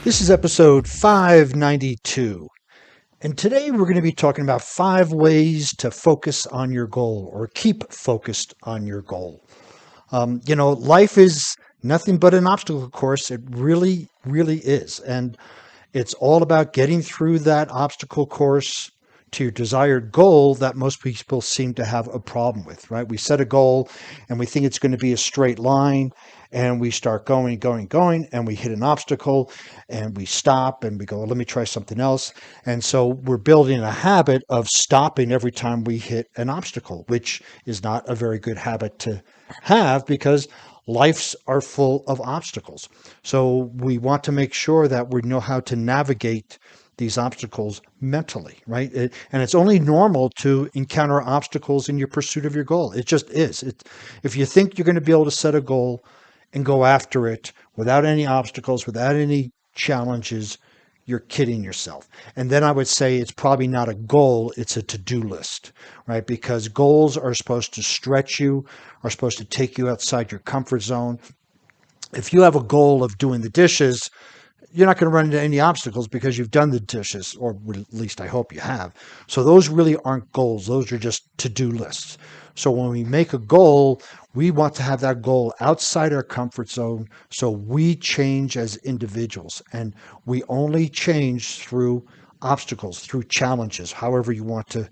This is episode 592. And today we're going to be talking about 5 ways to focus on your goal or keep focused on your goal. Life is nothing but an obstacle course. It really, really is. And it's all about getting through that obstacle course to your desired goal that most people seem to have a problem with, right? We set a goal and we think it's going to be a straight line, and we start going, and we hit an obstacle and we stop and we go, let me try something else. And so we're building a habit of stopping every time we hit an obstacle, which is not a very good habit to have because lives are full of obstacles. So we want to make sure that we know how to navigate these obstacles mentally, right? And it's only normal to encounter obstacles in your pursuit of your goal. It just is. If you think you're going to be able to set a goal and go after it without any obstacles, without any challenges, you're kidding yourself. And then I would say it's probably not a goal, it's a to-do list, right? Because goals are supposed to stretch you, are supposed to take you outside your comfort zone. If you have a goal of doing the dishes, you're not going to run into any obstacles because you've done the dishes, or at least I hope you have. So those really aren't goals. Those are just to-do lists. So when we make a goal, we want to have that goal outside our comfort zone. So we change as individuals, and we only change through obstacles, through challenges, however you want to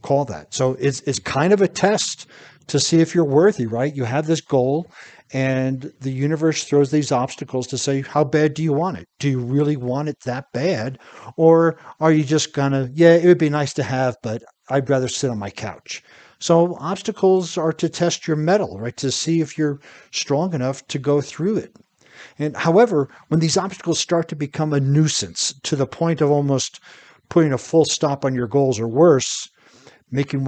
call that. So it's kind of a test to see if you're worthy, right? You have this goal and the universe throws these obstacles to say, how bad do you want it? Do you really want it that bad? Or are you just gonna, yeah, it would be nice to have, but I'd rather sit on my couch. So obstacles are to test your mettle, right? To see if you're strong enough to go through it. And however, when these obstacles start to become a nuisance to the point of almost putting a full stop on your goals or worse, making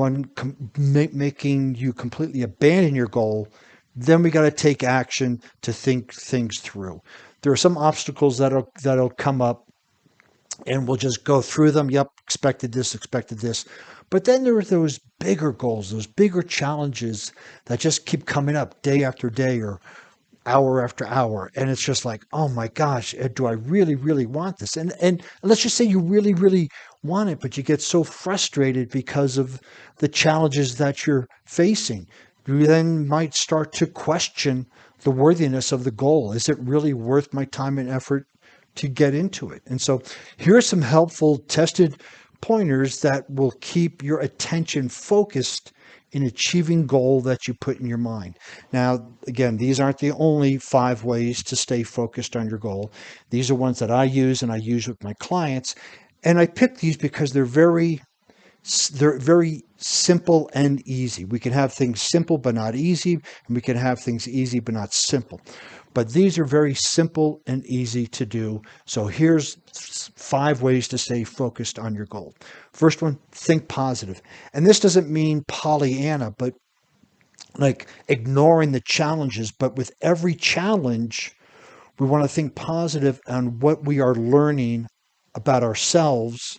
you completely abandon your goal, then we got to take action to think things through. There are some obstacles that'll come up and we'll just go through them. Yep, expected this. But then there are those bigger goals, those bigger challenges that just keep coming up day after day or hour after hour. And it's just like, oh my gosh, do I really, really want this? And let's just say you really, really want it, but you get so frustrated because of the challenges that you're facing. You then might start to question the worthiness of the goal. Is it really worth my time and effort to get into it? And so here are some helpful tested pointers that will keep your attention focused in achieving goal that you put in your mind. Now, again, these aren't the only 5 ways to stay focused on your goal. These are ones that I use and I use with my clients. And I pick these because they're very simple and easy. We can have things simple but not easy, and we can have things easy but not simple. But these are very simple and easy to do. So here's 5 ways to stay focused on your goal. First one, think positive. And this doesn't mean Pollyanna, but like ignoring the challenges. But with every challenge, we want to think positive on what we are learning about ourselves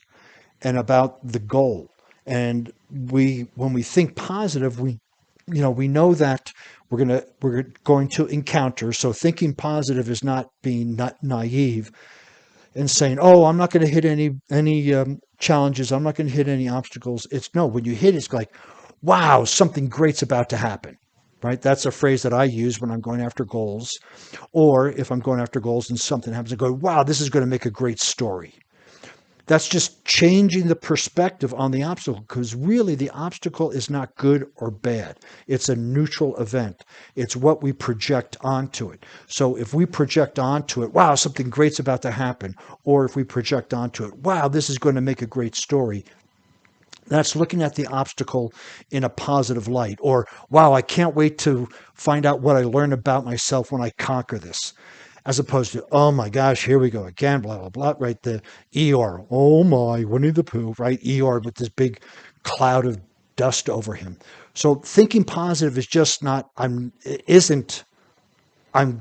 and about the goal. And when we think positive, we know that we're going to encounter. So thinking positive is not being not naive and saying, "Oh, I'm not going to hit any challenges. I'm not going to hit any obstacles." It's no. When you hit, it's like, "Wow, something great's about to happen." Right? That's a phrase that I use when I'm going after goals, or if I'm going after goals and something happens, I go, "Wow, this is going to make a great story." That's just changing the perspective on the obstacle, because really the obstacle is not good or bad. It's a neutral event. It's what we project onto it. So if we project onto it, wow, something great's about to happen, or if we project onto it, wow, this is going to make a great story, that's looking at the obstacle in a positive light. Or, wow, I can't wait to find out what I learn about myself when I conquer this. As opposed to, oh my gosh, here we go again, blah, blah, blah, right? The Eeyore, oh my, Winnie the Pooh, right? Eeyore with this big cloud of dust over him. So thinking positive is just not, I'm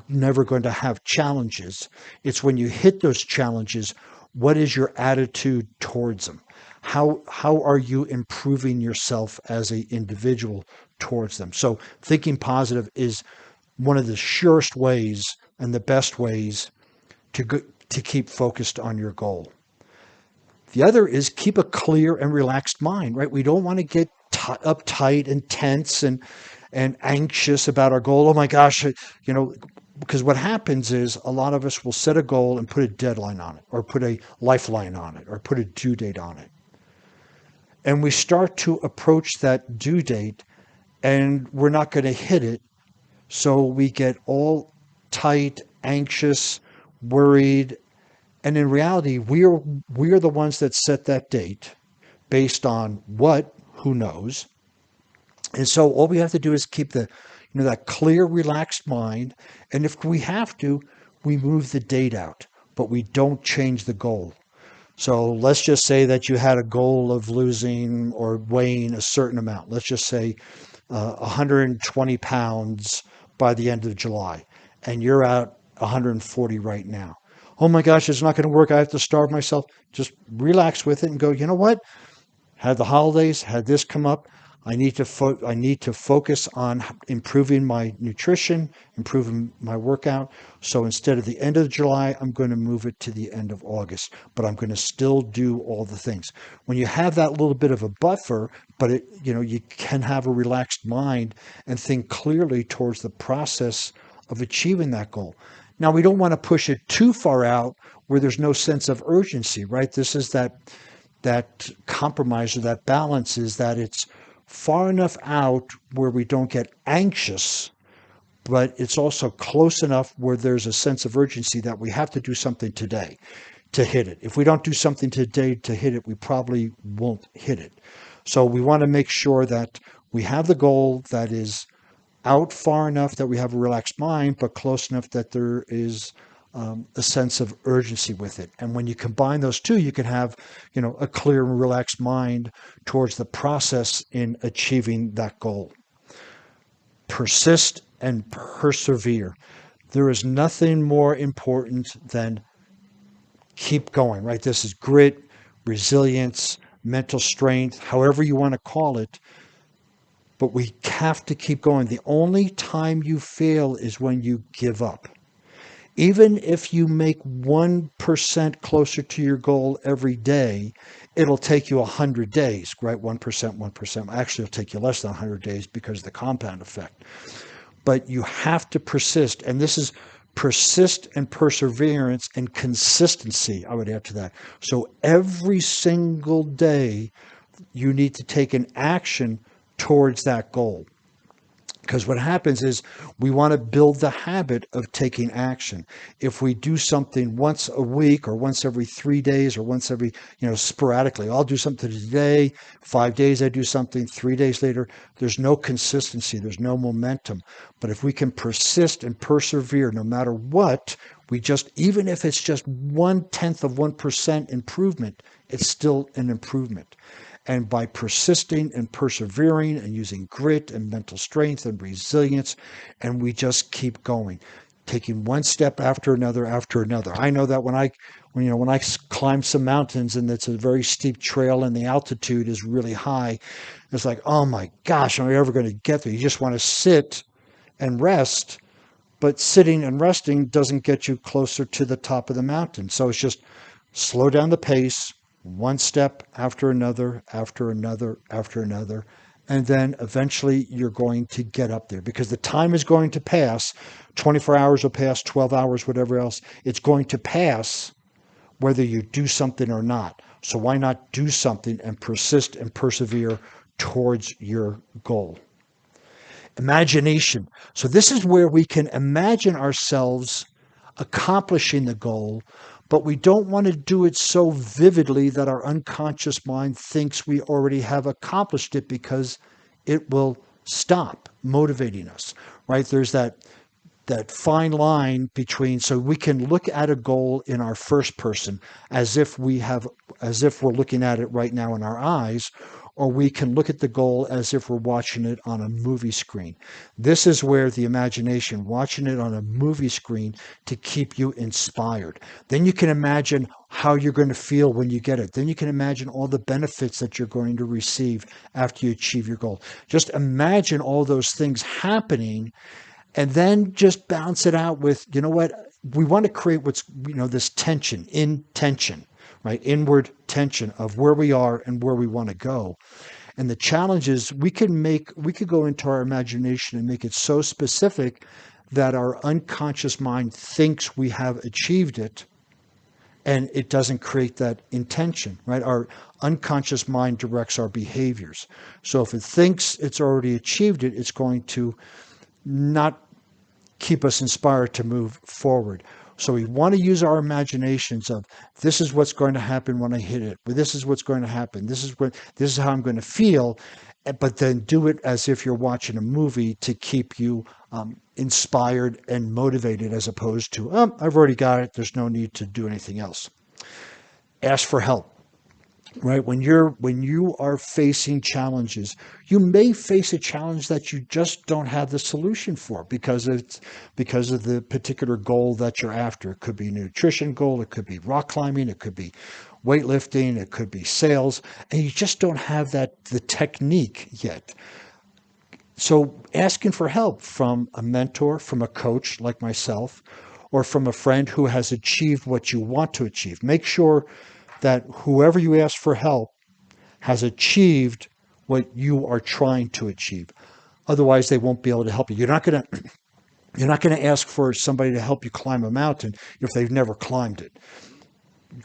never going to have challenges. It's when you hit those challenges, what is your attitude towards them? How are you improving yourself as an individual towards them? So thinking positive is one of the surest ways and the best ways to to keep focused on your goal. The other is keep a clear and relaxed mind, right? We don't want to get uptight and tense and anxious about our goal. Oh my gosh, because what happens is a lot of us will set a goal and put a deadline on it, or put a lifeline on it, or put a due date on it. And we start to approach that due date and we're not going to hit it. So we get all tight, anxious, worried. And in reality, we are the ones that set that date based on what, who knows. And so all we have to do is keep that clear, relaxed mind. And if we have to, we move the date out, but we don't change the goal. So let's just say that you had a goal of losing or weighing a certain amount. Let's just say 120 pounds by the end of July, and you're at 140 right now. Oh my gosh, it's not going to work. I have to starve myself. Just relax with it and go, you know what? Had the holidays, had this come up. I need to focus on improving my nutrition, improving my workout. So instead of the end of July, I'm going to move it to the end of August, but I'm going to still do all the things. When you have that little bit of a buffer, but you can have a relaxed mind and think clearly towards the process of achieving that goal. Now, we don't want to push it too far out where there's no sense of urgency, right? This is that compromise, or that balance, is that it's far enough out where we don't get anxious, but it's also close enough where there's a sense of urgency that we have to do something today to hit it. If we don't do something today to hit it, we probably won't hit it. So we want to make sure that we have the goal that is out far enough that we have a relaxed mind, but close enough that there is a sense of urgency with it. And when you combine those two, you can have, a clear and relaxed mind towards the process in achieving that goal. Persist and persevere. There is nothing more important than keep going, right? This is grit, resilience, mental strength, however you want to call it. But we have to keep going. The only time you fail is when you give up. Even if you make 1% closer to your goal every day, it'll take you 100 days, right? 1%, 1%. Actually, it'll take you less than 100 days because of the compound effect. But you have to persist. And this is persist and perseverance and consistency, I would add to that. So every single day, you need to take an action towards that goal. Because what happens is we want to build the habit of taking action. If we do something once a week or once every 3 days or once every, sporadically, I'll do something today, 5 days I do something, 3 days later, there's no consistency, there's no momentum. But if we can persist and persevere no matter what, even if it's just 0.1% improvement, it's still an improvement. And by persisting and persevering and using grit and mental strength and resilience, and we just keep going, taking one step after another after another. I know that when I climb some mountains and it's a very steep trail and the altitude is really high, it's like, oh my gosh, am I ever going to get there? You just want to sit and rest, but sitting and resting doesn't get you closer to the top of the mountain. So it's just slow down the pace, one step after another, after another, after another. And then eventually you're going to get up there because the time is going to pass. 24 hours will pass, 12 hours, whatever else. It's going to pass whether you do something or not. So why not do something and persist and persevere towards your goal? Imagination. So this is where we can imagine ourselves accomplishing the goal, but we don't want to do it so vividly that our unconscious mind thinks we already have accomplished it because it will stop motivating us, right? There's that fine line between, so we can look at a goal in our first person as if we're looking at it right now in our eyes, or we can look at the goal as if we're watching it on a movie screen. This is where the imagination, watching it on a movie screen to keep you inspired. Then you can imagine how you're going to feel when you get it. Then you can imagine all the benefits that you're going to receive after you achieve your goal. Just imagine all those things happening and then just bounce it out with, you know what? we want to create what's, this tension, right? Inward tension of where we are and where we want to go. And the challenge is we could go into our imagination and make it so specific that our unconscious mind thinks we have achieved it, and it doesn't create that intention, right? Our unconscious mind directs our behaviors. So if it thinks it's already achieved it, it's going to not keep us inspired to move forward. So we want to use our imaginations of, this is what's going to happen when I hit it. This is what's going to happen. This is how I'm going to feel. But then do it as if you're watching a movie to keep you inspired and motivated, as opposed to, I've already got it. There's no need to do anything else. Ask for help. Right? When you are facing challenges, you may face a challenge that you just don't have the solution for because of the particular goal that you're after. It could be a nutrition goal, it could be rock climbing, it could be weightlifting, it could be sales, and you just don't have the technique yet. So asking for help from a mentor, from a coach like myself, or from a friend who has achieved what you want to achieve. Make sure that whoever you ask for help has achieved what you are trying to achieve. Otherwise, they won't be able to help you. You're not going to ask for somebody to help you climb a mountain if they've never climbed it.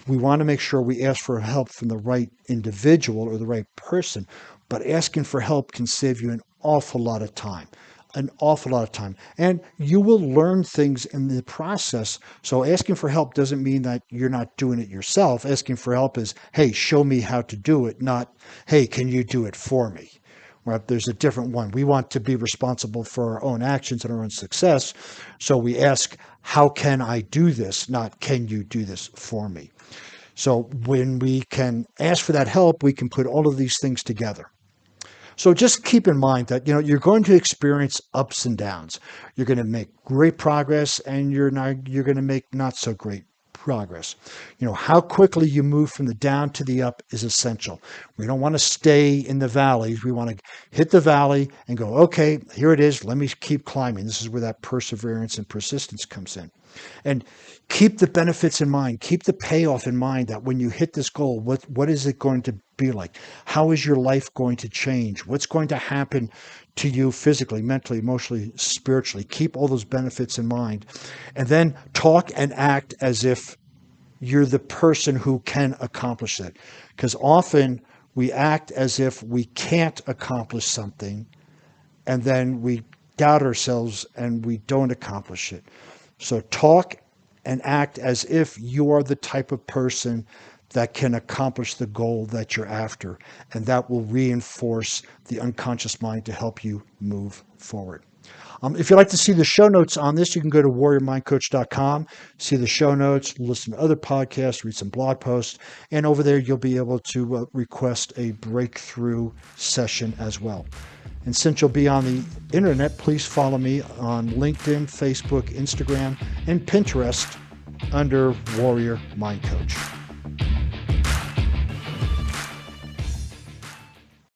We want to make sure we ask for help from the right individual or the right person, but asking for help can save you an awful lot of time. And you will learn things in the process. So asking for help doesn't mean that you're not doing it yourself. Asking for help is, hey, show me how to do it, not, hey, can you do it for me? Right? There's a different one. We want to be responsible for our own actions and our own success. So we ask, how can I do this? Not, can you do this for me? So when we can ask for that help, we can put all of these things together. So just keep in mind that, you're going to experience ups and downs. You're going to make great progress, and you're going to make not so great progress. How quickly you move from the down to the up is essential. We don't want to stay in the valleys. We want to hit the valley and go, okay, here it is. Let me keep climbing. This is where that perseverance and persistence comes in. And keep the benefits in mind. Keep the payoff in mind, that when you hit this goal, what is it going to be like? How is your life going to change? What's going to happen to you physically, mentally, emotionally, spiritually? Keep all those benefits in mind. And then talk and act as if you're the person who can accomplish it. Because often we act as if we can't accomplish something, and then we doubt ourselves and we don't accomplish it. So talk and act as if you are the type of person that can accomplish the goal that you're after. And that will reinforce the unconscious mind to help you move forward. If you'd like to see the show notes on this, you can go to warriormindcoach.com, see the show notes, listen to other podcasts, read some blog posts, and over there you'll be able to request a breakthrough session as well. And since you'll be on the internet, please follow me on LinkedIn, Facebook, Instagram, and Pinterest under Warrior Mind Coach.